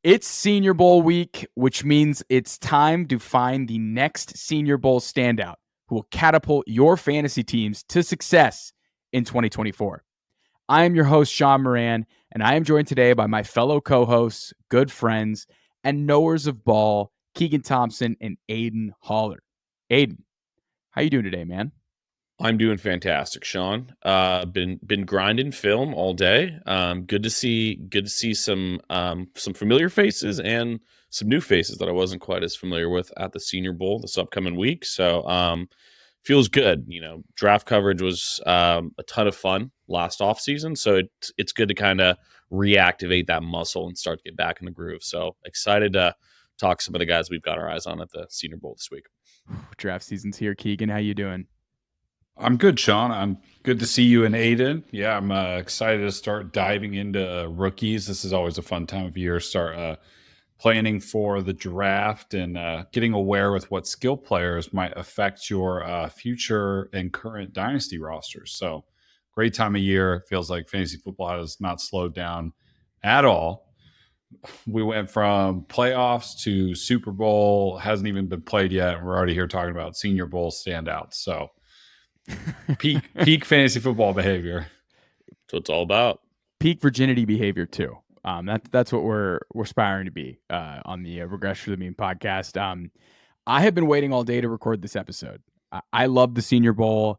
It's Senior Bowl week, which means it's time to find the next Senior Bowl standout who will catapult your fantasy teams to success in 2024. I am your host, Shaun Moran, and I am joined today by my fellow co-hosts, good friends, and knowers of ball, Keegan Thompson and Aidan Haller. Aidan, how you doing today, man? I'm doing fantastic, Shaun. Been grinding film all day. Good to see some familiar faces and some new faces that I wasn't quite as familiar with at the Senior Bowl this upcoming week. So feels good. Draft coverage was a ton of fun last offseason, so it's good to kind of reactivate that muscle and start to get back in the groove. So excited to talk to some of the guys we've got our eyes on at the Senior Bowl this week. Draft season's here. Keegan, how you doing? I'm good, Shaun. I'm good to see you and Aidan. Yeah, I'm excited to start diving into rookies. This is always a fun time of year. Start planning for the draft and getting aware with what skill players might affect your future and current dynasty rosters. So, great time of year. Feels like fantasy football has not slowed down at all. We went from playoffs to Super Bowl. Hasn't even been played yet. And we're already here talking about Senior Bowl standouts. So peak fantasy football behavior. That's what it's all about. Peak virginity behavior too. That's what we're aspiring to be on the Regress to the Mean podcast. I have been waiting all day to record this episode. I love the Senior Bowl.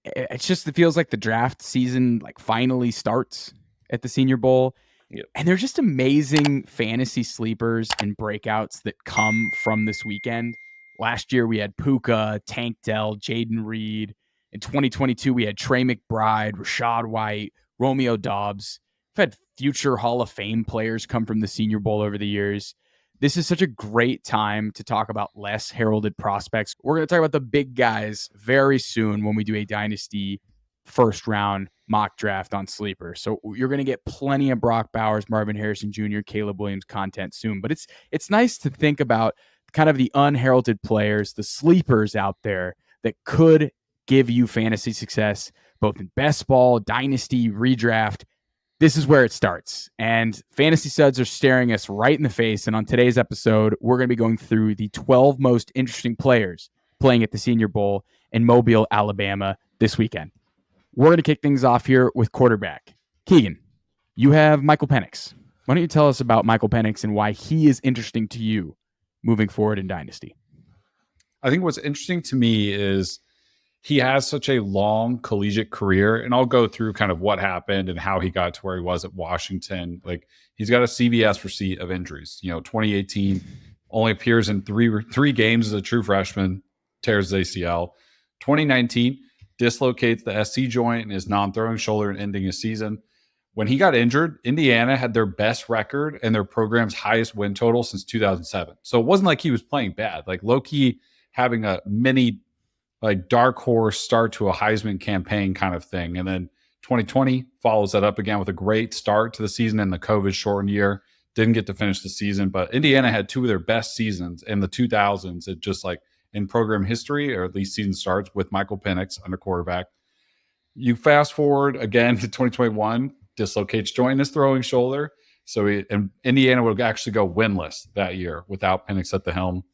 It feels like the draft season finally starts at the Senior Bowl. Yep. And they're just amazing fantasy sleepers and breakouts that come from this weekend. Last year we had Puka, Tank Dell, Jaden Reed. In 2022 we had Trey McBride, Rashad White, Romeo Dobbs. We've had future Hall of Fame players come from the Senior Bowl over the years. This is such a great time to talk about less heralded prospects. We're going to talk about the big guys very soon when we do a Dynasty first round mock draft on Sleeper. So you're going to get plenty of Brock Bowers, Marvin Harrison Jr., Caleb Williams content soon. But it's nice to think about kind of the unheralded players, the sleepers out there that could give you fantasy success, both in best ball, dynasty, redraft. This is where it starts. And fantasy studs are staring us right in the face. And on today's episode, we're going to be going through the 12 most interesting players playing at the Senior Bowl in Mobile, Alabama this weekend. We're going to kick things off here with quarterback. Keegan, you have Michael Penix. Why don't you tell us about Michael Penix and why he is interesting to you moving forward in Dynasty? I think what's interesting to me is he has such a long collegiate career, and I'll go through kind of what happened and how he got to where he was at Washington. Like, he's got a CVS receipt of injuries. 2018 only appears in three games as a true freshman, tears his ACL. 2019 dislocates the SC joint in his non-throwing shoulder and ending his season. When he got injured, Indiana had their best record and their program's highest win total since 2007. So it wasn't like he was playing bad. Like, low-key having a mini dark horse start to a Heisman campaign kind of thing. And then 2020 follows that up again with a great start to the season in the COVID shortened year. Didn't get to finish the season, but Indiana had two of their best seasons in the 2000s. It just in program history, or at least season starts with Michael Penix under quarterback. You fast forward again to 2021, dislocates joint in his throwing shoulder. So Indiana would actually go winless that year without Penix at the helm.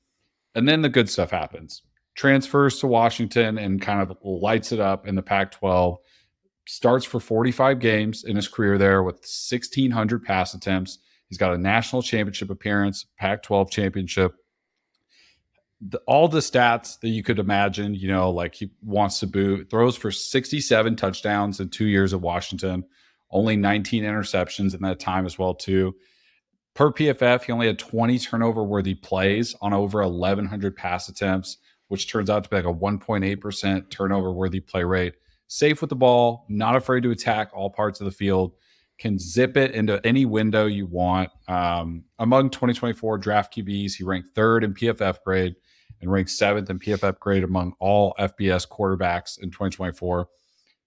And then the good stuff happens. Transfers to Washington and kind of lights it up in the Pac-12. Starts for 45 games in his career there with 1,600 pass attempts. He's got a national championship appearance, Pac-12 championship. All the stats that you could imagine, he wants to boot. Throws for 67 touchdowns in 2 years at Washington. Only 19 interceptions in that time as well, too. Per PFF, he only had 20 turnover-worthy plays on over 1,100 pass attempts, which turns out to be a 1.8% turnover-worthy play rate. Safe with the ball, not afraid to attack all parts of the field, can zip it into any window you want. Among 2024 draft QBs, he ranked third in PFF grade and ranked seventh in PFF grade among all FBS quarterbacks in 2024.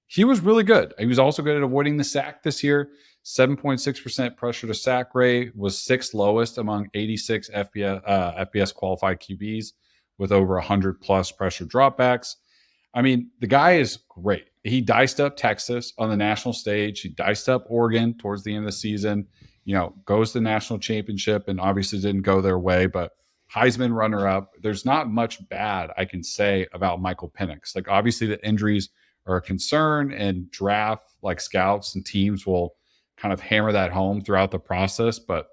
He was really good. He was also good at avoiding the sack this year. 7.6% pressure to sack rate, was sixth lowest among 86 FBS qualified QBs, with over 100 plus pressure dropbacks. I mean, the guy is great. He diced up Texas on the national stage. He diced up Oregon towards the end of the season. goes to the national championship and obviously didn't go their way, but Heisman runner up. There's not much bad I can say about Michael Penix. Like, obviously the injuries are a concern, and draft like scouts and teams will kind of hammer that home throughout the process. But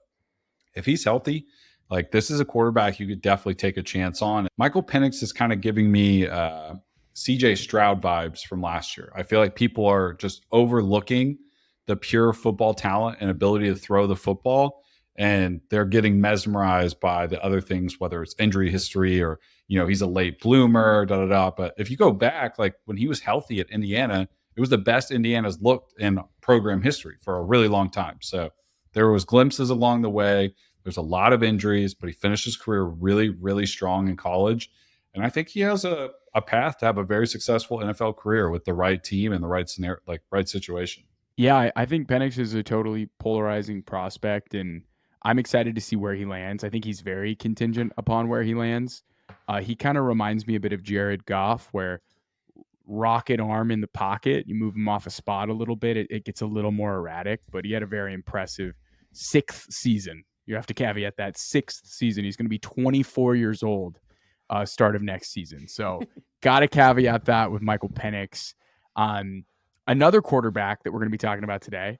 if he's healthy, like, this is a quarterback you could definitely take a chance on. Michael Penix is kind of giving me CJ Stroud vibes from last year. I feel like people are just overlooking the pure football talent and ability to throw the football, and they're getting mesmerized by the other things, whether it's injury history or, he's a late bloomer, da da da. But if you go back, like, when he was healthy at Indiana, it was the best Indiana's looked in program history for a really long time. So there was glimpses along the way. There's a lot of injuries, but he finished his career really, really strong in college. And I think he has a path to have a very successful NFL career with the right team and the right scenario, like right situation. Yeah, I think Penix is a totally polarizing prospect, and I'm excited to see where he lands. I think he's very contingent upon where he lands. He kind of reminds me a bit of Jared Goff, where rocket arm in the pocket, you move him off a spot a little bit, it gets a little more erratic, but he had a very impressive 6th season. You have to caveat that 6th season. He's going to be 24 years old start of next season. So got to caveat that with Michael Penix. Another quarterback that we're going to be talking about today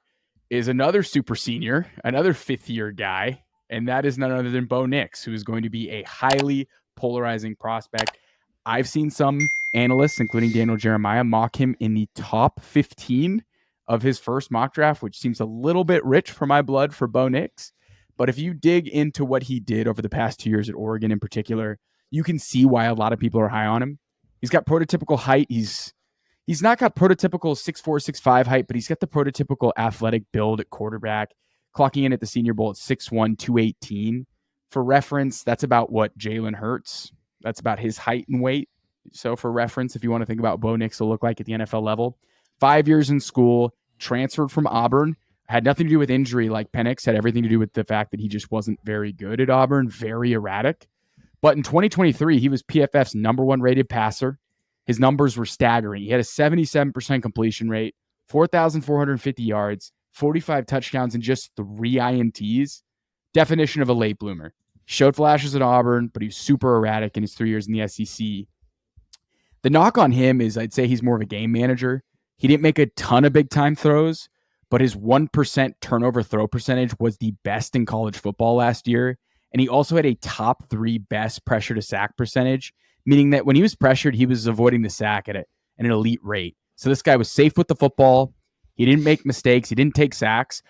is another super senior, another 5th-year guy, and that is none other than Bo Nix, who is going to be a highly polarizing prospect. I've seen some analysts, including Daniel Jeremiah, mock him in the top 15 of his first mock draft, which seems a little bit rich for my blood for Bo Nix. But if you dig into what he did over the past 2 years at Oregon in particular, you can see why a lot of people are high on him. He's got prototypical height. He's not got prototypical 6'4", 6'5" height, but he's got the prototypical athletic build at quarterback, clocking in at the Senior Bowl at 6'1", 218. For reference, that's about what Jalen Hurts, that's about his height and weight. So for reference, if you want to think about Bo Nix will look like at the NFL level, 5 years in school, transferred from Auburn, had nothing to do with injury like Penix, had everything to do with the fact that he just wasn't very good at Auburn, very erratic. But in 2023, he was PFF's #1 rated passer. His numbers were staggering. He had a 77% completion rate, 4,450 yards, 45 touchdowns, and just 3 INTs. Definition of a late bloomer. Showed flashes at Auburn, but he was super erratic in his 3 years in the SEC. The knock on him is I'd say he's more of a game manager. He didn't make a ton of big-time throws, but his 1% turnover throw percentage was the best in college football last year. And he also had a top 3 best pressure to sack percentage, meaning that when he was pressured, he was avoiding the sack at an elite rate. So this guy was safe with the football. He didn't make mistakes. He didn't take sacks,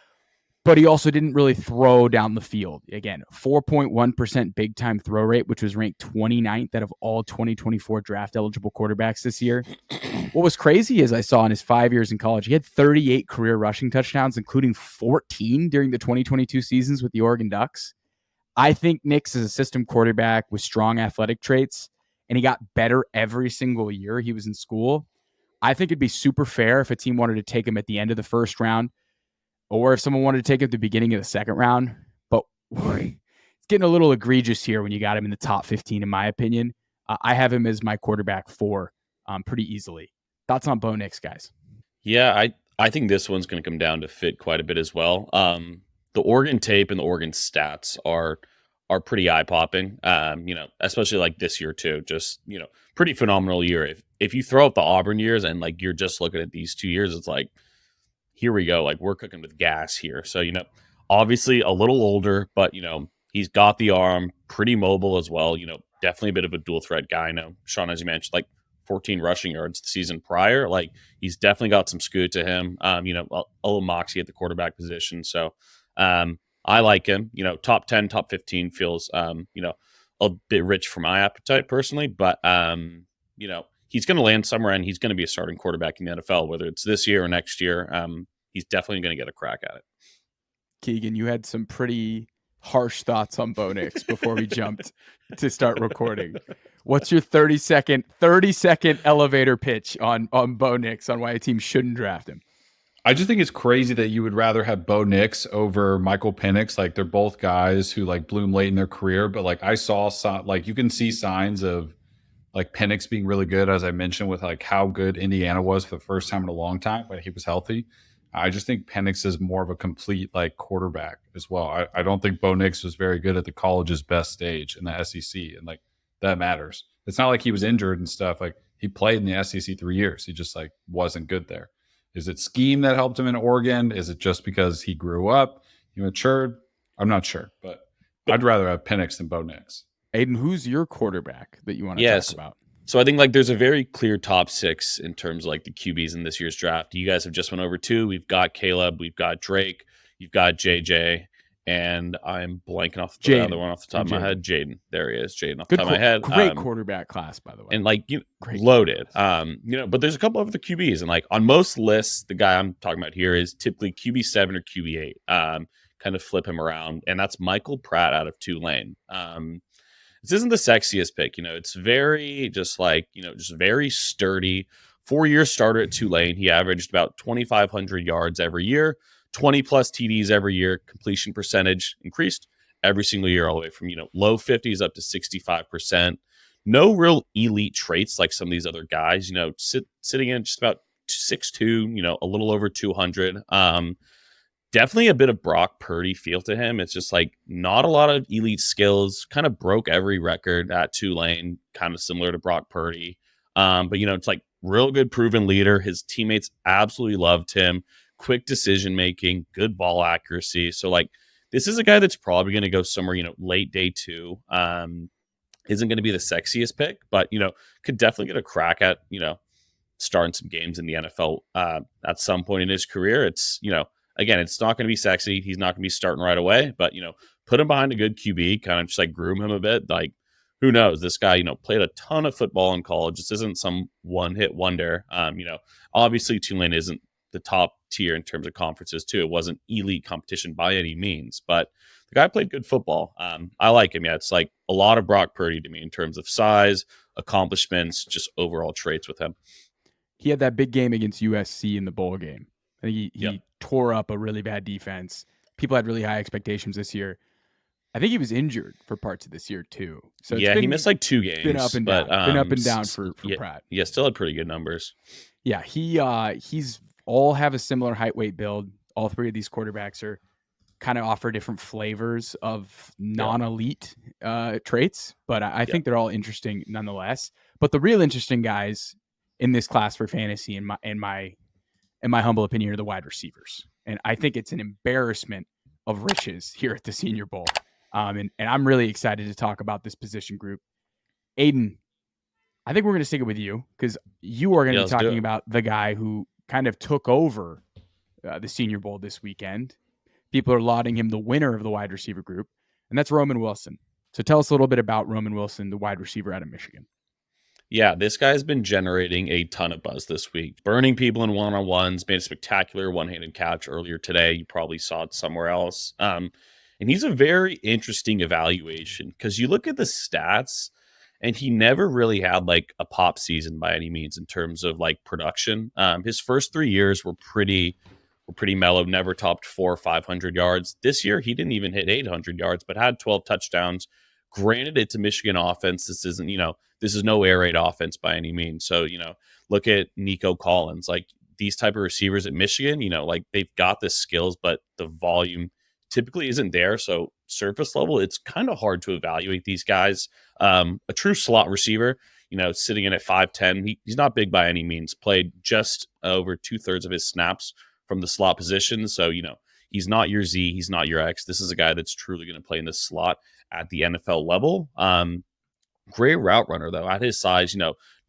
but he also didn't really throw down the field. Again, 4.1% big-time throw rate, which was ranked 29th out of all 2024 draft-eligible quarterbacks this year. What was crazy is I saw in his 5 years in college, he had 38 career rushing touchdowns, including 14 during the 2022 seasons with the Oregon Ducks. I think Nix is a system quarterback with strong athletic traits, and he got better every single year he was in school. I think it'd be super fair if a team wanted to take him at the end of the first round, or if someone wanted to take him at the beginning of the second round. But it's getting a little egregious here when you got him in the top 15, in my opinion. I have him as my quarterback 4 pretty easily. Thoughts on Bo Nix, guys? Yeah, I think this one's going to come down to fit quite a bit as well. The Oregon tape and the Oregon stats are pretty eye-popping, especially like this year too. Just, pretty phenomenal year. If you throw out the Auburn years and like you're just looking at these 2 years, it's like, here we go. Like, we're cooking with gas here. So, obviously a little older, but, he's got the arm, pretty mobile as well. Definitely a bit of a dual threat guy. I know, Shaun, as you mentioned, like 14 rushing yards the season prior. Like, he's definitely got some scoot to him. A little moxie at the quarterback position. So, I like him. Top 10, top 15 feels, a bit rich for my appetite personally, but, he's going to land somewhere and he's going to be a starting quarterback in the NFL, whether it's this year or next year. He's definitely going to get a crack at it. Keegan, you had some pretty harsh thoughts on Bo Nix before we jumped to start recording. What's your 30-second elevator pitch on Bo Nix on why a team shouldn't draft him? I just think it's crazy that you would rather have Bo Nix over Michael Penix. Like, they're both guys who like bloom late in their career, but like I saw like you can see signs of like Penix being really good, as I mentioned, with like how good Indiana was for the first time in a long time when he was healthy. I just think Penix is more of a complete like quarterback as well. I don't think Bo Nix was very good at the college's best stage in the SEC, and like that matters. It's not like he was injured and stuff. Like he played in the SEC 3 years. He just like wasn't good there. Is it scheme that helped him in Oregon? Is it just because he grew up, he matured? I'm not sure, but I'd rather have Penix than Bo Nix. Aidan, who's your quarterback that you want to Yes. talk about? So I think like there's a very clear top 6 in terms of like the QBs in this year's draft. You guys have just went over 2. We've got Caleb, we've got Drake, you've got JJ, and I'm blanking off the other one off the top of my head. Jaden. There he is. Jaden off the top of my head. Great quarterback class, by the way. And like loaded. But there's a couple of other QBs. And like on most lists, the guy I'm talking about here is typically QB7 or QB8. Kind of flip him around. And that's Michael Pratt out of Tulane. This isn't the sexiest pick, it's very just very sturdy. 4-year starter at Tulane. He averaged about 2,500 yards every year, 20 plus TDs every year. Completion percentage increased every single year, all the way from, low 50s up to 65%. No real elite traits like some of these other guys, sitting in just about 6'2", a little over 200. Definitely a bit of Brock Purdy feel to him. It's just like not a lot of elite skills, kind of broke every record at Tulane, kind of similar to Brock Purdy. But, it's like real good proven leader. His teammates absolutely loved him. Quick decision making, good ball accuracy. So like this is a guy that's probably going to go somewhere, late day 2. Isn't going to be the sexiest pick, but, could definitely get a crack at, starting some games in the NFL at some point in his career. It's, again, it's not going to be sexy. He's not going to be starting right away, but, put him behind a good QB, kind of just like groom him a bit. Like, who knows? This guy, played a ton of football in college. This isn't some one-hit wonder. Obviously Tulane isn't the top tier in terms of conferences too. It wasn't elite competition by any means, but the guy played good football. I like him. Yeah, it's like a lot of Brock Purdy to me in terms of size, accomplishments, just overall traits with him. He had that big game against USC in the bowl game. I think he tore up a really bad defense. People had really high expectations this year. I think he was injured for parts of this year too. So he missed like 2 games. Been up and down. Been up and down for Pratt. Yeah, still had pretty good numbers. Yeah, he's all have a similar height weight build. All 3 of these quarterbacks are kind of offer different flavors of non-elite traits, but I think they're all interesting nonetheless. But the real interesting guys in this class for fantasy, in my humble opinion, are the wide receivers. And I think it's an embarrassment of riches here at the Senior Bowl. And I'm really excited to talk about this position group. Aidan, I think we're going to stick it with you because you are going to be talking about the guy who kind of took over the Senior Bowl this weekend. People are lauding him the winner of the wide receiver group, and that's Roman Wilson. So tell us a little bit about Roman Wilson, the wide receiver out of Michigan. Yeah, this guy's been generating a ton of buzz this week, burning people in one-on-ones, made a spectacular one-handed catch earlier today. You probably saw it somewhere else. And he's a very interesting evaluation because you look at the stats and he never really had like a pop season by any means in terms of like production. His first 3 years were pretty mellow, never topped 400 or 500 yards. This year, he didn't even hit 800 yards, but had 12 touchdowns. Granted, it's a Michigan offense. This isn't, this is no air raid offense by any means. So, look at Nico Collins, like these type of receivers at Michigan, like they've got the skills, but the volume typically isn't there. So surface level, it's kind of hard to evaluate these guys. A true slot receiver, sitting in at 5'10", he's not big by any means, played just over 2/3 of his snaps from the slot position. So, he's not your Z, he's not your X. This is a guy that's truly going to play in the slot at the NFL level. Great route runner, though, at his size,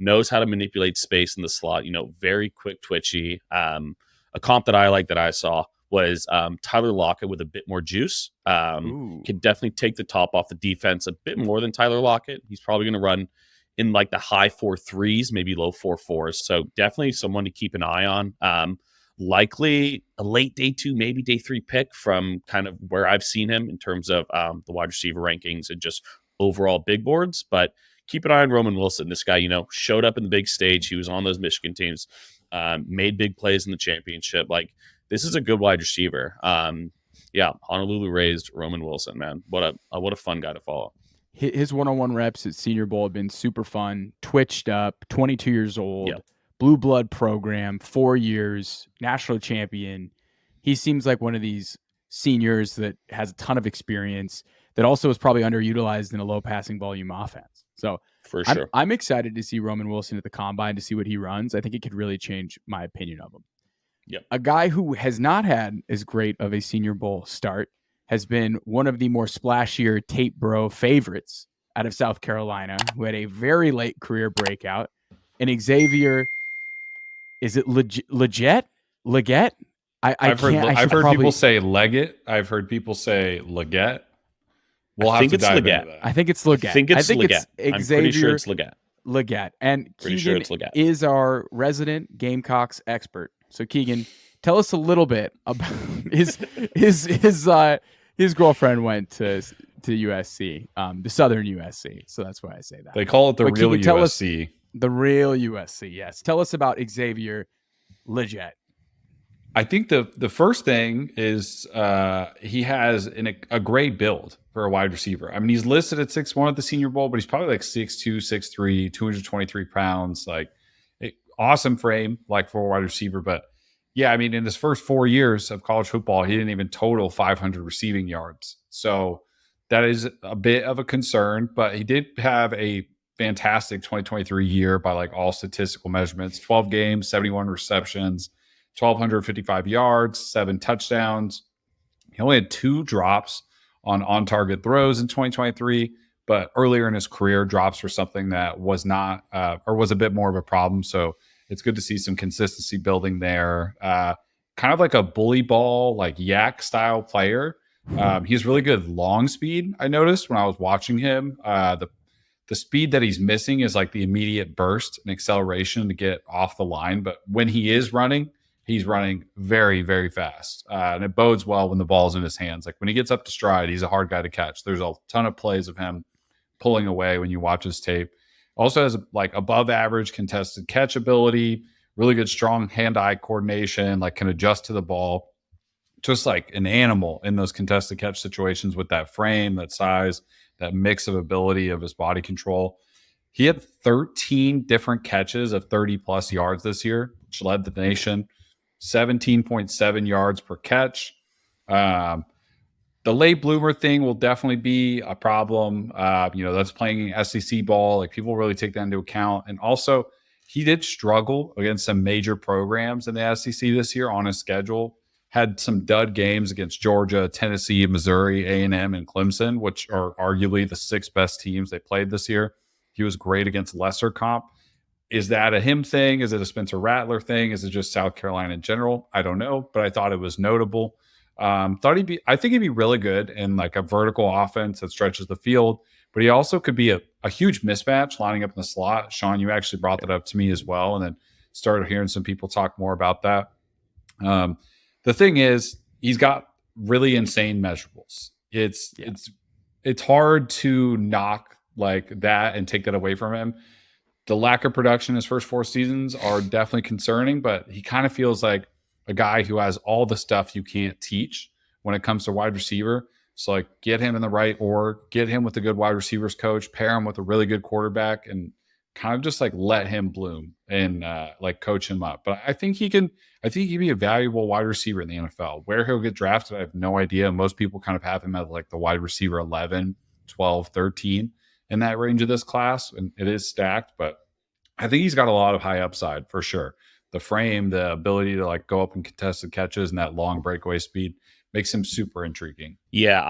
knows how to manipulate space in the slot, very quick, twitchy. A comp that I like that I saw was Tyler Lockett with a bit more juice. Can definitely take the top off the defense a bit more than Tyler Lockett. He's probably going to run in like the high 4.3s, maybe low 4.4s. So definitely someone to keep an eye on. Likely a late day 2, maybe day 3 pick from kind of where I've seen him in terms of the wide receiver rankings and just overall big boards. But keep an eye on Roman Wilson. This guy, showed up in the big stage. He was on those Michigan teams, made big plays in the championship. Like, this is a good wide receiver. Honolulu raised Roman Wilson, man. What a fun guy to follow. His one-on-one reps at Senior Bowl have been super fun. Twitched up, 22 years old, blue blood program, 4 years, national champion. He seems like one of these seniors that has a ton of experience that also is probably underutilized in a low passing volume offense. So For sure. I'm excited to see Roman Wilson at the combine to see what he runs. I think it could really change my opinion of him. Yep. A guy who has not had as great of a Senior Bowl start has been one of the more splashier tape bro favorites out of South Carolina, who had a very late career breakout. And Xavier, is it Legette? I've heard people say Legette. I've heard people say Legette. We'll have to dive into that. I think it's Legette. I think it's Legette. Xavier, I'm pretty sure it's Legette. Legette. And Pretty Keegan sure it's Legette. is our resident Gamecocks expert. So Keegan, tell us a little bit about his girlfriend went to USC, the Southern USC. So that's why I say that. They call it the real Keegan, USC. The real USC, yes. Tell us about Xavier Legette. I think the first thing is he has a great build for a wide receiver. I mean, he's listed at 6'1" at the Senior Bowl, but he's probably like 6'2", 6'3", 223 pounds. Like, awesome frame, like for a wide receiver. But yeah, I mean, in his first 4 years of college football, he didn't even total 500 receiving yards. So that is a bit of a concern. But he did have a fantastic 2023 year by like all statistical measurements: 12 games, 71 receptions, 1,255 yards, 7 touchdowns. He only had 2 drops on target throws in 2023, but earlier in his career, drops were something that was not or was a bit more of a problem. So it's good to see some consistency building there. Kind of like a bully ball, like yak style player. He's really good long speed. I noticed when I was watching him, the speed that he's missing is like the immediate burst and acceleration to get off the line. But when he is running, he's running very, very fast. And it bodes well when the ball's in his hands. Like when he gets up to stride, he's a hard guy to catch. There's a ton of plays of him pulling away when you watch his tape. Also has like above average contested catch ability, really good strong hand-eye coordination, like can adjust to the ball. Just like an animal in those contested catch situations with that frame, that size, that mix of ability of his body control. He had 13 different catches of 30-plus yards this year, which led the nation. 17.7 yards per catch. The late bloomer thing will definitely be a problem. That's playing SEC ball. Like people really take that into account. And also, he did struggle against some major programs in the SEC this year on his schedule. Had some dud games against Georgia, Tennessee, Missouri, A&M, and Clemson, which are arguably the 6 best teams they played this year. He was great against lesser comp. Is that a him thing? Is it a Spencer Rattler thing? Is it just South Carolina in general? I don't know, but I thought it was notable. I think he'd be really good in like a vertical offense that stretches the field, but he also could be a huge mismatch lining up in the slot. Shaun, you actually brought that up to me as well, and then started hearing some people talk more about that. The thing is, he's got really insane measurables. It's hard to knock like that and take that away from him. The lack of production in his first 4 seasons are definitely concerning, but he kind of feels like a guy who has all the stuff you can't teach when it comes to wide receiver. So like get him in the right org, get him with a good wide receivers coach, pair him with a really good quarterback, and kind of just like let him bloom and like coach him up. But I think he'd be a valuable wide receiver in the NFL. Where he'll get drafted, I have no idea. Most people kind of have him at like the wide receiver 11, 12, 13 in that range of this class. And it is stacked, but I think he's got a lot of high upside for sure. The frame, the ability to like go up and contested catches and that long breakaway speed makes him super intriguing. Yeah,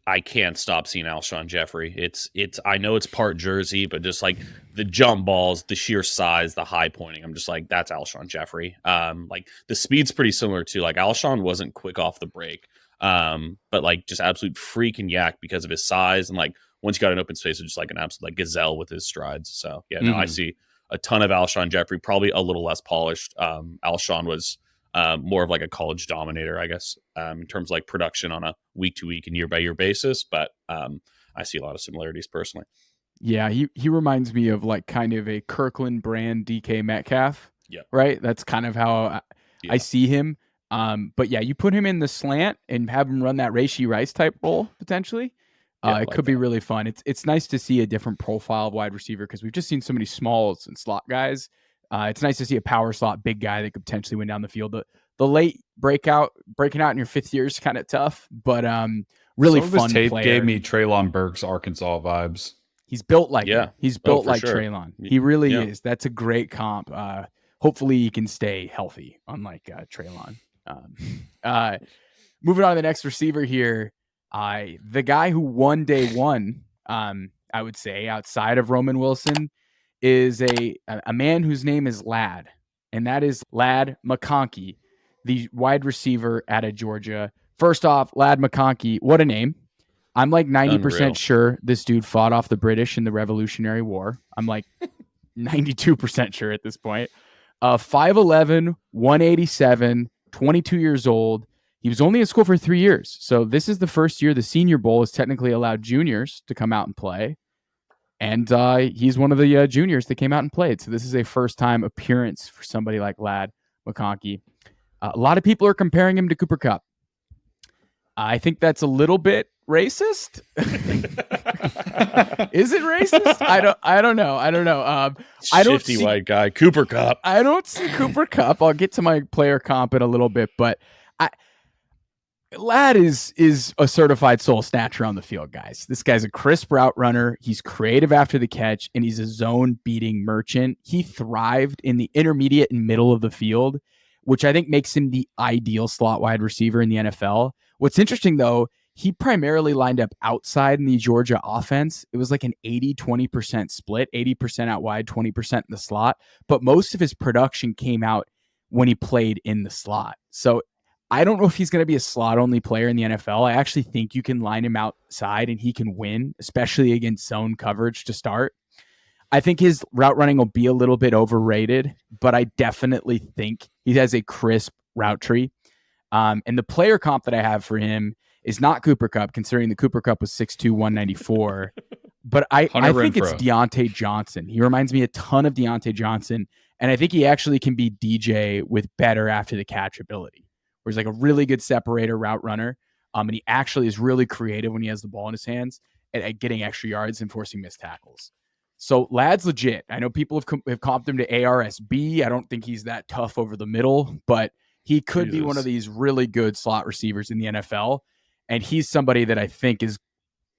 I can't stop seeing Alshon Jeffrey. It's I know it's part jersey, but just like the jump balls, the sheer size, the high pointing, I'm just like, that's Alshon Jeffrey. Like the speed's pretty similar to like Alshon wasn't quick off the break, but like just absolute freaking yak because of his size, and like once you got an open space, it's just like an absolute like gazelle with his strides. So yeah, no, I see a ton of Alshon Jeffrey, probably a little less polished. Alshon was more of like a college dominator, I guess, in terms of like production on a week to week and year by year basis. But I see a lot of similarities personally. Yeah, he reminds me of like kind of a Kirkland brand DK Metcalf. Yeah. Right. That's kind of how I see him. But yeah, you put him in the slant and have him run that Rashee Rice type role potentially. It could be really fun. It's nice to see a different profile of wide receiver because we've just seen so many smalls and slot guys It's nice to see a power slot big guy that could potentially win down the field. The late breaking out in your 5th year is kind of tough, but really Some of fun his tape player. gave me Treylon Burks Arkansas vibes. He's built like Yeah. him. He's built like sure. Treylon. He really Yeah. is. That's a great comp. Hopefully he can stay healthy, unlike Treylon. Moving on to the next receiver here, the guy who won day one, I would say, outside of Roman Wilson, is a man whose name is Lad, and that is Lad McConkey, the wide receiver out of Georgia. First off, Lad McConkey, what a name. I'm like 90% sure this dude fought off the British in the Revolutionary War. I'm like 92% sure at this point. 5'11", 187, 22 years old. He was only in school for 3 years. So this is the first year the Senior Bowl has technically allowed juniors to come out and play. And he's one of the juniors that came out and played. So this is a first-time appearance for somebody like Lad McConkey. A lot of people are comparing him to Cooper Kupp. I think that's a little bit racist. Is it racist? I don't know. I don't Shifty white guy, Cooper Kupp. I don't see Cooper Kupp. I'll get to my player comp in a little bit, but Lad is a certified soul snatcher on the field, guys. This guy's a crisp route runner. He's creative after the catch, and he's a zone beating merchant. He thrived in the intermediate and middle of the field, which I think makes him the ideal slot wide receiver in the NFL. What's interesting, though, he primarily lined up outside in the Georgia offense. It was like an 80-20% split, 80% out wide, 20% in the slot. But most of his production came out when he played in the slot. So I don't know if he's going to be a slot-only player in the NFL. I actually think you can line him outside and he can win, especially against zone coverage to start. I think his route running will be a little bit overrated, but I definitely think he has a crisp route tree. And the player comp that I have for him is not Cooper Kupp, considering the Cooper Kupp was 6'2", 194. But I think it's Deontay Johnson. He reminds me a ton of Deontay Johnson, and I think he actually can be DJ with better after the catch ability, where he's like a really good separator route runner, and he actually is really creative when he has the ball in his hands at getting extra yards and forcing missed tackles. So Lad's legit. I know people have comped him to ARSB. I don't think he's that tough over the middle, but he could be one of these really good slot receivers in the NFL. And he's somebody that I think is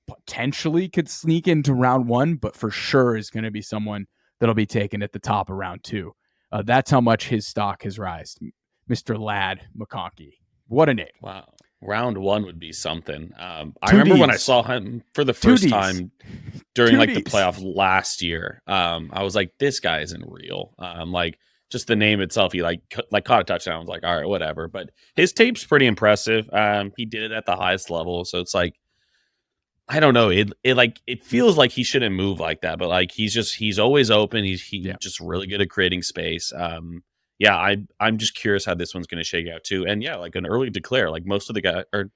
potentially could sneak into round one, but for sure is going to be someone that'll be taken at the top of round two. That's how much his stock has risen. Mr. Lad McConkey. What a name. Wow. Round one would be something. I remember when I saw him for the first time during like the playoff last year. I was like, this guy isn't real. Like just the name itself, he like caught a touchdown. I was like, all right, whatever. But his tape's pretty impressive. He did it at the highest level. So it's like, I don't know. It feels like he shouldn't move like that, but like he's always open. He's just really good at creating space. I'm just curious how this one's going to shake out too. And yeah, like an early declare, like most of the guys are.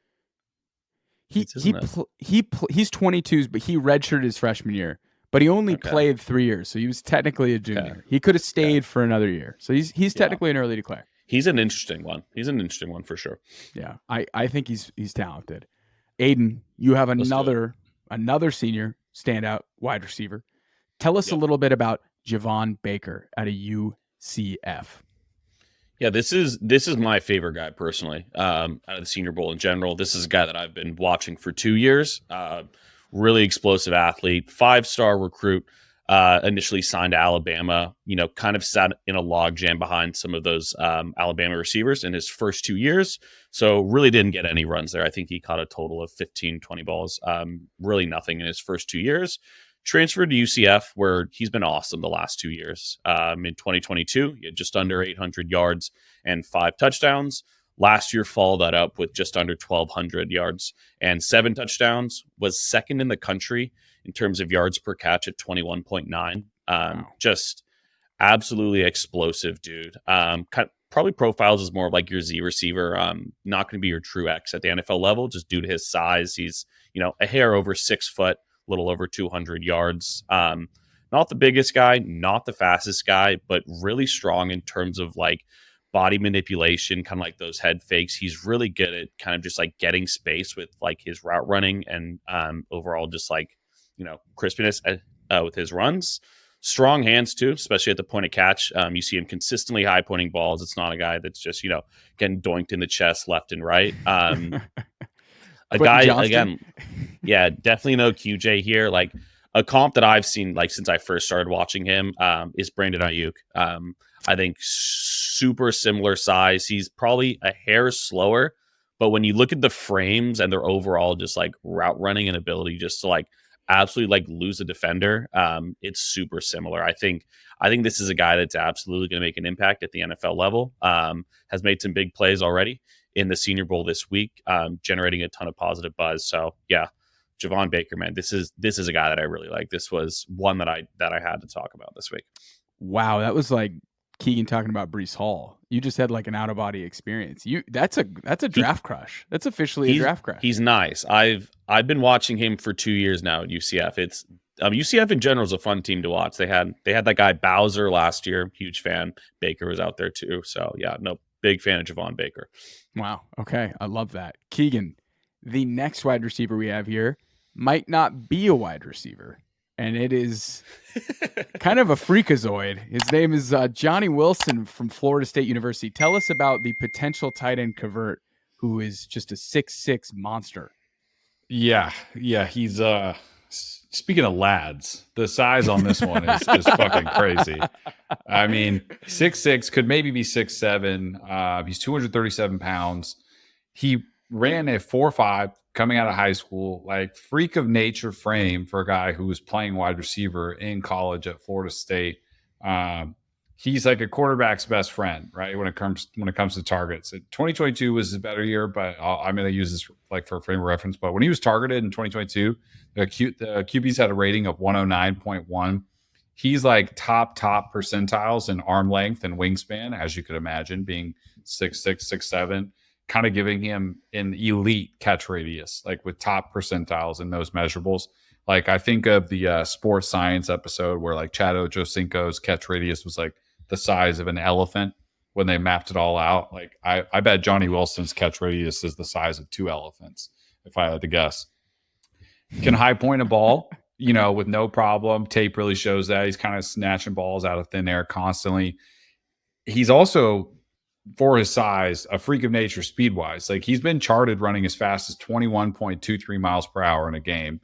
He's 22, but he redshirted his freshman year, but he only played 3 years, so he was technically a junior. Okay. He could have stayed for another year, so he's technically an early declare. He's an interesting one. He's an interesting one for sure. Yeah, I think he's talented. Aidan, you have another senior standout wide receiver. Tell us a little bit about Javon Baker out of UCF. Yeah, this is my favorite guy personally, out of the Senior Bowl in general. This is a guy that I've been watching for 2 years. Really explosive athlete, 5-star recruit, initially signed to Alabama, kind of sat in a logjam behind some of those Alabama receivers in his first 2 years. So really didn't get any runs there. I think he caught a total of 15, 20 balls. Really nothing in his first 2 years. Transferred to UCF, where he's been awesome the last 2 years. In 2022, he had just under 800 yards and 5 touchdowns. Last year, followed that up with just under 1,200 yards and 7 touchdowns. Was second in the country in terms of yards per catch at 21.9. Wow. Just absolutely explosive dude. Probably profiles as more of like your Z receiver. Not going to be your true X at the NFL level, just due to his size. He's a hair over 6 foot. Little over 200 yards. Not the biggest guy, not the fastest guy, but really strong in terms of like body manipulation, kind of like those head fakes. He's really good at kind of just like getting space with like his route running and overall just like, crispiness with his runs. strong hands too, especially at the point of catch. You see him consistently high pointing balls. It's not a guy that's just, getting doinked in the chest left and right. A Quentin guy, Johnston? again, yeah, definitely no QJ here. Like a comp that I've seen, like since I first started watching him, is Brandon Ayuk. I think super similar size. He's probably a hair slower, but when you look at the frames and their overall just like route running and ability just to like absolutely like lose a defender, it's super similar. I think this is a guy that's absolutely going to make an impact at the NFL level. Has made some big plays already in the Senior Bowl this week, generating a ton of positive buzz. So yeah, Javon Baker, man, this is a guy that I really like. This was one that I had to talk about this week. Wow, that was like Keegan talking about Breece Hall. You just had like an out of body experience. That's a draft crush. That's officially a draft crush. He's nice. I've been watching him for 2 years now at UCF. It's UCF in general is a fun team to watch. They had that guy Bowser last year. Huge fan. Baker was out there too. So yeah, no, big fan of Javon Baker. Wow. Okay, I love that. Keegan, the next wide receiver we have here might not be a wide receiver, and it is kind of a freakazoid. His name is Johnny Wilson from Florida State University. Tell us about the potential tight end convert who is just a 6'6" monster. Yeah. He's speaking of lads, the size on this one is fucking crazy. I mean, 6'6", could maybe be 6'7". He's 237 pounds. He ran a 4.5 coming out of high school, like freak of nature frame for a guy who was playing wide receiver in college at Florida State. He's like a quarterback's best friend, right? When it comes to targets. 2022 was a better year, but I'm going to use this like for a frame of reference. But when he was targeted in 2022, the QBs had a rating of 109.1. He's like top percentiles in arm length and wingspan, as you could imagine, being 6'6", 6'7", kind of giving him an elite catch radius, like with top percentiles in those measurables. Like I think of the sports science episode where like Chad Ochocinco's catch radius was like the size of an elephant when they mapped it all out. Like I bet Johnny Wilson's catch radius is the size of 2 elephants, if I had to guess. Can high point a ball, with no problem. Tape really shows that. He's kind of snatching balls out of thin air constantly. He's also, for his size, a freak of nature speed-wise. Like he's been charted running as fast as 21.23 miles per hour in a game,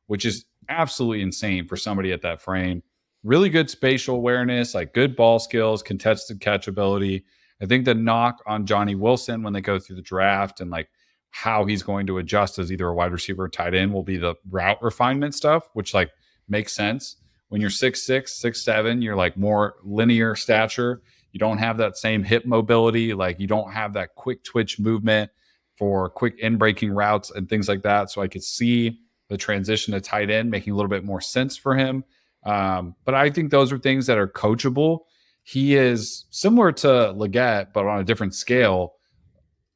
which is absolutely insane for somebody at that frame. Really good spatial awareness, like good ball skills, contested catchability. I think the knock on Johnny Wilson when they go through the draft and like how he's going to adjust as either a wide receiver or tight end will be the route refinement stuff, which like makes sense. When you're 6'6", 6'7", you're like more linear stature. You don't have that same hip mobility. Like you don't have that quick twitch movement for quick in breaking routes and things like that. So I could see the transition to tight end making a little bit more sense for him. But I think those are things that are coachable. He is similar to Legette, but on a different scale,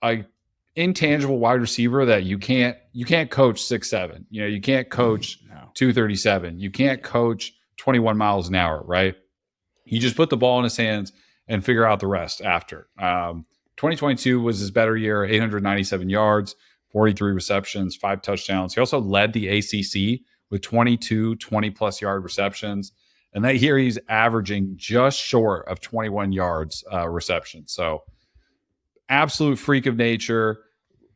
a intangible wide receiver that you can't coach 6'7". You can't coach 237. You can't coach 21 miles an hour, right? You just put the ball in his hands and figure out the rest after. 2022 was his better year, 897 yards, 43 receptions, 5 touchdowns. He also led the ACC with 22 20-plus yard receptions. And that year he's averaging just short of 21 yards reception. So absolute freak of nature.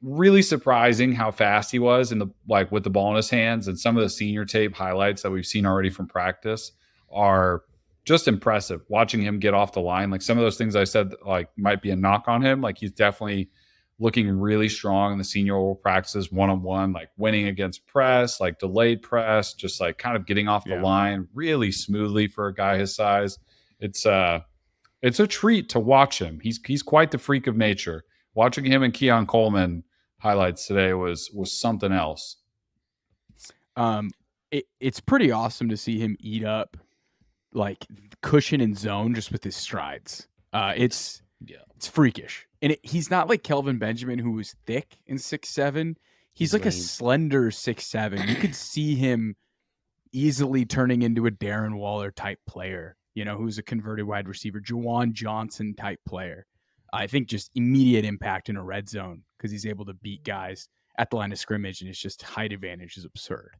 Really surprising how fast he was with the ball in his hands. And some of the senior tape highlights that we've seen already from practice are just impressive. Watching him get off the line, like some of those things I said, like might be a knock on him. Like he's definitely looking really strong in the senior bowl practices, one-on-one, like winning against press, like delayed press, just like kind of getting off the line really smoothly for a guy his size. It's a treat to watch him. He's quite the freak of nature. Watching him and Keon Coleman highlights today was something else. It's pretty awesome to see him eat up like cushion and zone just with his strides. It's freakish. And he's not like Kelvin Benjamin, who was thick in 6'7". He's like a slender 6'7". You could see him easily turning into a Darren Waller type player, who's a converted wide receiver, Juwan Johnson type player. I think just immediate impact in a red zone because he's able to beat guys at the line of scrimmage, and it's just height advantage is absurd.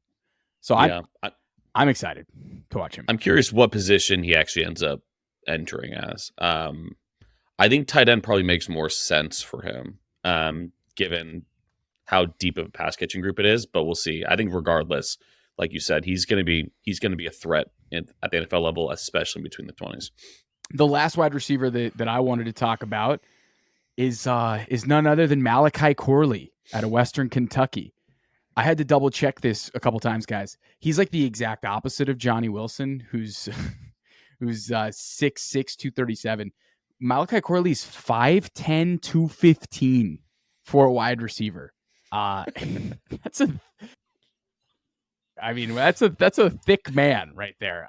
So I'm excited. to watch him. I'm curious what position he actually ends up entering as. I think tight end probably makes more sense for him, given how deep of a pass catching group it is. But we'll see. I think regardless, like you said, he's going to be a threat at the NFL level, especially between the 20s. The last wide receiver that I wanted to talk about is none other than Malachi Corley out of Western Kentucky. I had to double check this a couple times, guys. He's like the exact opposite of Johnny Wilson, who's 6'6", 237. Malachi Corley's 5'10", 215 for a wide receiver. That's a thick man right there.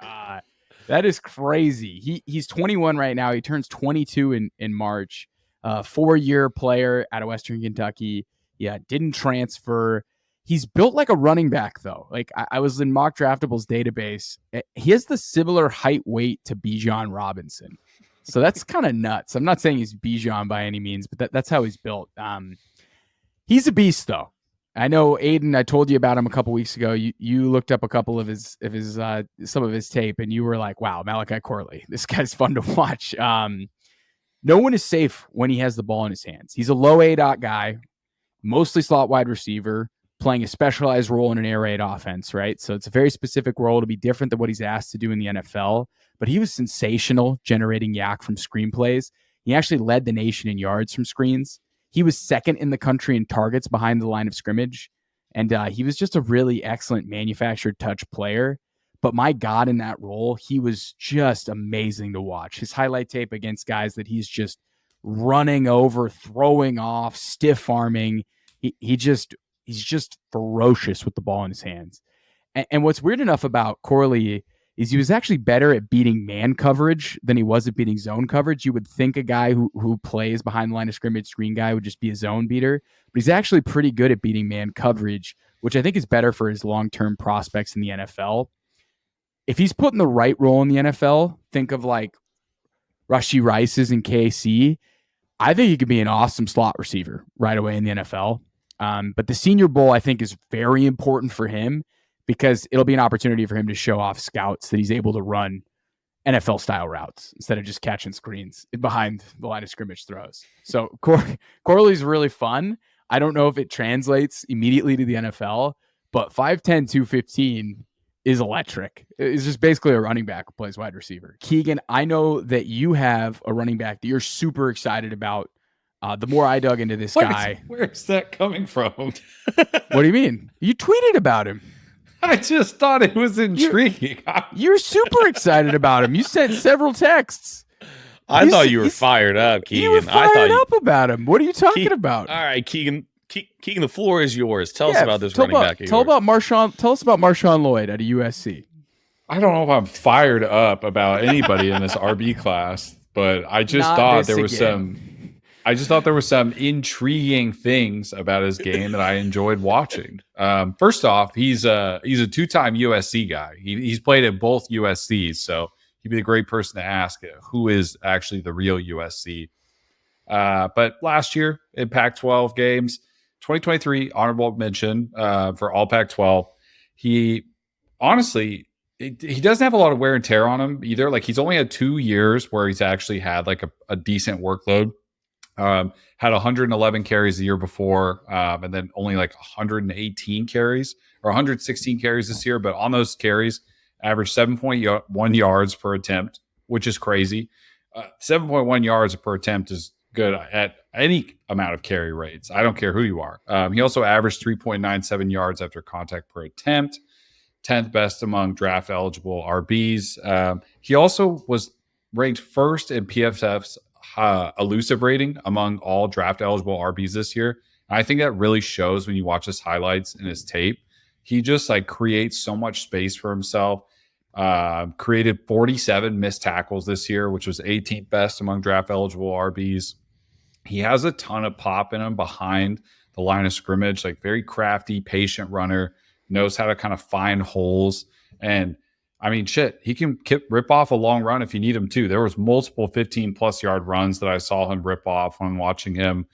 That is crazy. He's 21 right now. He turns 22 in March. 4-year player out of Western Kentucky. Yeah, didn't transfer. He's built like a running back, though. Like I was in Mock Draftable's database. He has the similar height weight to Bijan Robinson. So that's kind of nuts. I'm not saying he's Bijan by any means, but that's how he's built. He's a beast, though. I know, Aidan, I told you about him a couple weeks ago. You looked up a couple of his some of his tape, and you were like, wow, Malachi Corley. This guy's fun to watch. No one is safe when he has the ball in his hands. He's a low A-dot guy, mostly slot wide receiver, playing a specialized role in an air raid offense, right? So it's a very specific role to be different than what he's asked to do in the NFL. But he was sensational generating yak from screenplays. He actually led the nation in yards from screens. He was second in the country in targets behind the line of scrimmage. And he was just a really excellent manufactured touch player. But my God, in that role, he was just amazing to watch. His highlight tape against guys that he's just running over, throwing off, stiff arming. He's just ferocious with the ball in his hands. And what's weird enough about Corley is he was actually better at beating man coverage than he was at beating zone coverage. You would think a guy who plays behind the line of scrimmage screen guy would just be a zone beater, but he's actually pretty good at beating man coverage, which I think is better for his long-term prospects in the NFL. If he's put in the right role in the NFL, think of like Rashee Rice's in KC, I think he could be an awesome slot receiver right away in the NFL. But the Senior Bowl, I think, is very important for him because it'll be an opportunity for him to show off scouts that he's able to run NFL-style routes instead of just catching screens behind the line of scrimmage throws. So Corley's really fun. I don't know if it translates immediately to the NFL, but 5'10", 215 is electric. It's just basically a running back who plays wide receiver. Keegan, I know that you have a running back that you're super excited about. The more I dug into this guy. Where's that coming from? What do you mean? You tweeted about him. I just thought it was intriguing. You're super excited about him. You sent several texts. I thought you were fired up, Keegan. You were fired up about him. What are you talking about? All right, Keegan. Keegan, the floor is yours. Tell us about this running back. Tell us about Marshawn Lloyd out of USC. I don't know if I'm fired up about anybody in this RB class, but I just thought there were some intriguing things about his game that I enjoyed watching. First off, he's a 2-time USC guy. He's played at both USCs, so he'd be a great person to ask who is actually the real USC. But last year in Pac-12 games, 2023 honorable mention for all Pac-12. He honestly, he doesn't have a lot of wear and tear on him either. Like he's only had 2 years where he's actually had like a decent workload. Had 111 carries the year before, and then only like 118 carries or 116 carries this year. But on those carries, averaged 7.1 yards per attempt, which is crazy. 7.1 yards per attempt is good at any amount of carry rates. I don't care who you are. He also averaged 3.97 yards after contact per attempt, 10th best among draft eligible RBs. He also was ranked first in PFF's elusive rating among all draft eligible RBs this year. And I think that really shows when you watch his highlights and his tape. He just like creates so much space for himself. Created 47 missed tackles this year, which was 18th best among draft eligible RBs. He has a ton of pop in him behind the line of scrimmage, like very crafty, patient runner, knows how to kind of find holes. And I mean, shit, he can rip off a long run if you need him to. There was multiple 15-plus yard runs that I saw him rip off when watching him.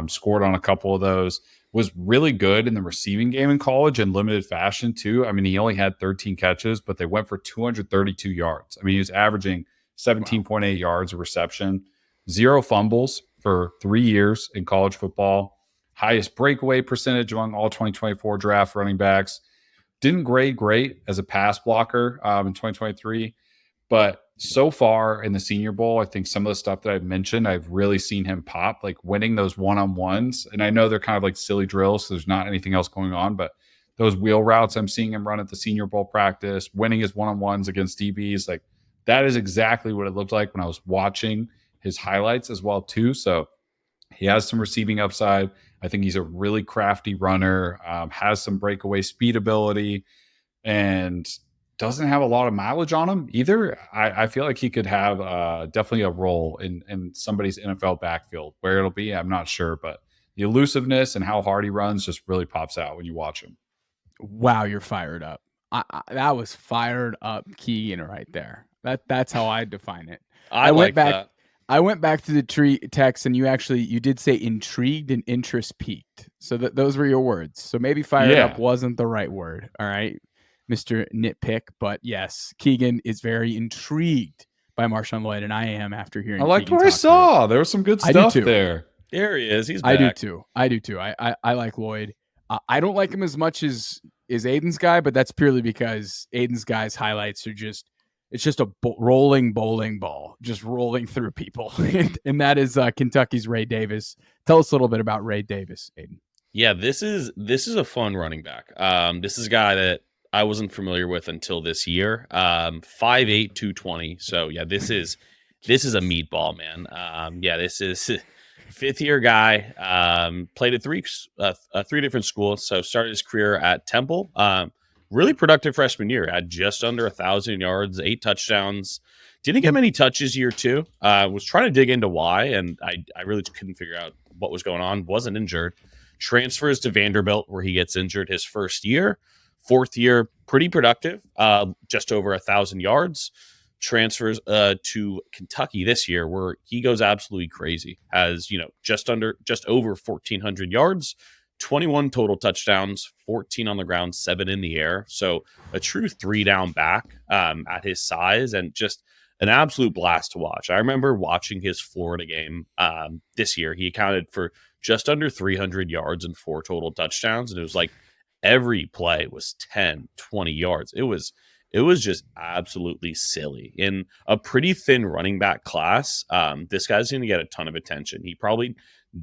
Scored on a couple of those. was really good in the receiving game in college in limited fashion too. I mean, he only had 13 catches, but they went for 232 yards. I mean, he was averaging 17.8 yards of reception, 0 fumbles for 3 years in college football, highest breakaway percentage among all 2024 draft running backs. Didn't grade great as a pass blocker in 2023, but so far in the Senior Bowl, I think some of the stuff that I've mentioned, I've really seen him pop, like winning those one-on-ones. And I know they're kind of like silly drills, so there's not anything else going on, but those wheel routes I'm seeing him run at the Senior Bowl practice, winning his one-on-ones against DBs, like that is exactly what it looked like when I was watching his highlights as well too. So he has some receiving upside. I think he's a really crafty runner, has some breakaway speed ability, and doesn't have a lot of mileage on him either. I feel like he could have definitely a role in somebody's NFL backfield. Where it'll be, I'm not sure, but the elusiveness and how hard he runs just really pops out when you watch him. Wow, you're fired up. That was fired up Keegan right there. That's how I define it. I went like back. that. I went back to the text, and you did say intrigued and interest peaked. So those were your words. So maybe fired up wasn't the right word. All right, Mr. Nitpick. But yes, Keegan is very intrigued by Marshawn Lloyd, and I am after hearing. I liked Keegan what I talk saw. There was some good stuff there. There he is. He's back. I do too. I like Lloyd. I don't like him as much as Aidan's guy, but that's purely because Aidan's guy's highlights are it's just a rolling bowling ball, just rolling through people. and that is Kentucky's Ray Davis. Tell us a little bit about Ray Davis, Aidan. Yeah, this is a fun running back. This is a guy that I wasn't familiar with until this year. 5'8", 220. So yeah, this is a meatball, man. This is fifth year guy. Played at three different schools. So started his career at Temple. Really productive freshman year. Had just under 1,000 yards, 8 touchdowns. Didn't get many touches year 2. Was trying to dig into why, and I really couldn't figure out what was going on. Wasn't injured. Transfers to Vanderbilt, where he gets injured his first year. 4th year, pretty productive. Just over 1,000 yards. Transfers to Kentucky this year, where he goes absolutely crazy. Has just over 1,400 yards. 21 total touchdowns, 14 on the ground, 7 in the air. So a true 3-down back at his size, and just an absolute blast to watch. I remember watching his Florida game this year. He accounted for just under 300 yards and 4 total touchdowns. And it was like every play was 10, 20 yards. It was just absolutely silly. In a pretty thin running back class, this guy's going to get a ton of attention. He probably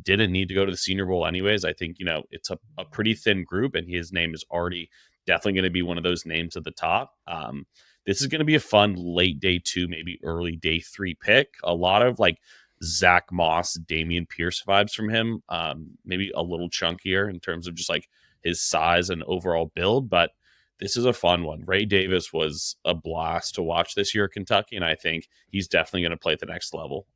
didn't need to go to the Senior Bowl anyways. I think, it's a pretty thin group, and his name is already definitely going to be one of those names at the top. This is going to be a fun late day 2, maybe early day 3 pick. A lot of like Zach Moss, Damian Pierce vibes from him. Maybe a little chunkier in terms of just like his size and overall build, but this is a fun one. Ray Davis was a blast to watch this year at Kentucky, and I think he's definitely going to play at the next level.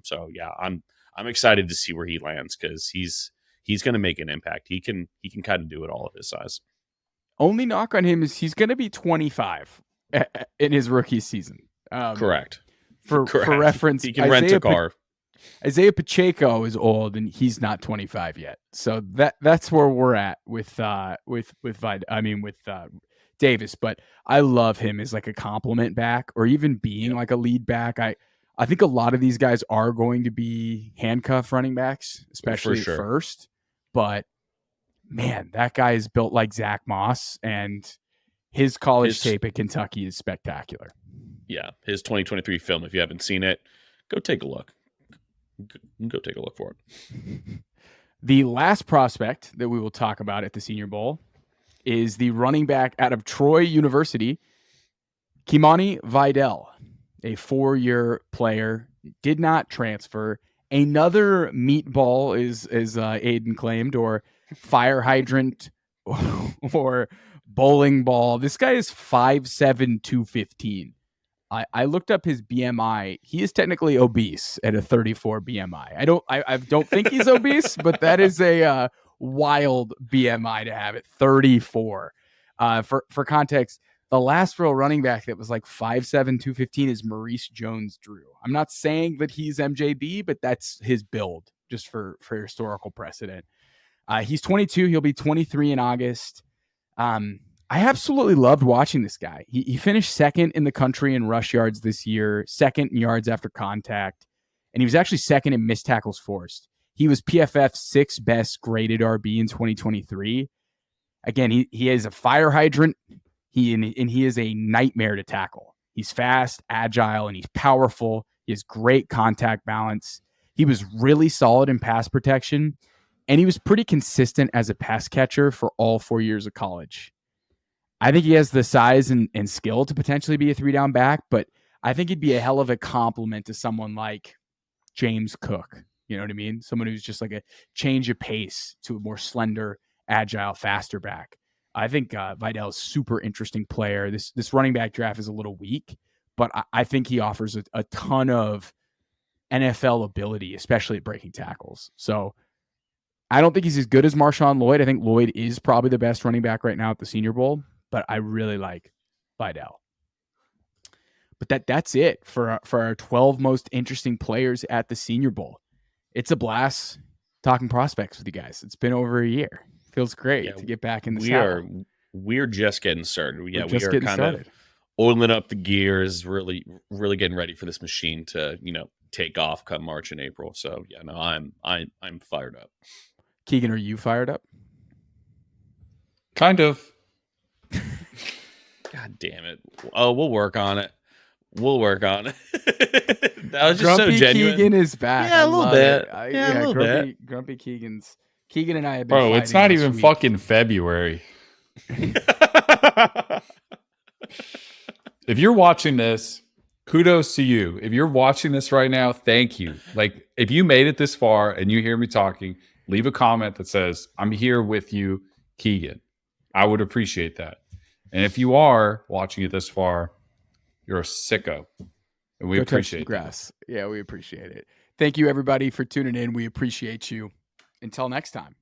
So yeah, I'm excited to see where he lands, because he's going to make an impact. He can kind of do it all at his size. Only knock on him is he's going to be 25 in his rookie season. Correct. For reference, he can rent a car. Isaiah Pacheco is old, and he's not 25 yet. So that's where we're at with Davis. But I love him as like a compliment back, or even being like a lead back. I think a lot of these guys are going to be handcuff running backs, especially at first. But man, that guy is built like Zach Moss, and his college tape at Kentucky is spectacular. Yeah, his 2023 film, if you haven't seen it, go take a look. Go take a look for it. The last prospect that we will talk about at the Senior Bowl is the running back out of Troy University, Kimani Vidal, a 4-year player, did not transfer. Another meatball, as Aidan claimed, or fire hydrant, or bowling ball. This guy is 5'7", 215. I looked up his BMI. He is technically obese at a 34 BMI. I don't think he's obese, but that is a wild BMI to have at 34. For context, the last real running back that was like 5'7", 215 is Maurice Jones-Drew. I'm not saying that he's MJB, but that's his build, just for historical precedent. He's 22. He'll be 23 in August. I absolutely loved watching this guy. He finished second in the country in rush yards this year, second in yards after contact, and he was actually second in missed tackles forced. He was PFF's sixth best graded RB in 2023. Again, he is a fire hydrant. He is a nightmare to tackle. He's fast, agile, and he's powerful. He has great contact balance. He was really solid in pass protection, and he was pretty consistent as a pass catcher for all 4 years of college. I think he has the size and skill to potentially be a 3-down back, but I think he'd be a hell of a compliment to someone like James Cook. You know what I mean? Someone who's just like a change of pace to a more slender, agile, faster back. I think Vidal is a super interesting player. This running back draft is a little weak, but I think he offers a ton of NFL ability, especially at breaking tackles. So I don't think he's as good as Marshawn Lloyd. I think Lloyd is probably the best running back right now at the Senior Bowl, but I really like Vidal. But that's it for our 12 most interesting players at the Senior Bowl. It's a blast talking prospects with you guys. It's been over a year. Feels great to get back in the saddle. We're just getting started. Yeah, we are kind of oiling up the gears, really getting ready for this machine to, take off come March and April. So yeah, no, I'm fired up. Keegan, are you fired up? Kind of. God damn it. Oh, we'll work on it. That was just Grumpy so genuine. Keegan is back. Yeah, a little bit. A little bit. Grumpy Keegan and I have been Bro, it's not even fucking February. If you're watching this, kudos to you. If you're watching this right now, thank you. Like, if you made it this far and you hear me talking, leave a comment that says, I'm here with you, Keegan. I would appreciate that. And if you are watching it this far, you're a sicko. And we appreciate grass. Yeah, we appreciate it. Thank you, everybody, for tuning in. We appreciate you. Until next time.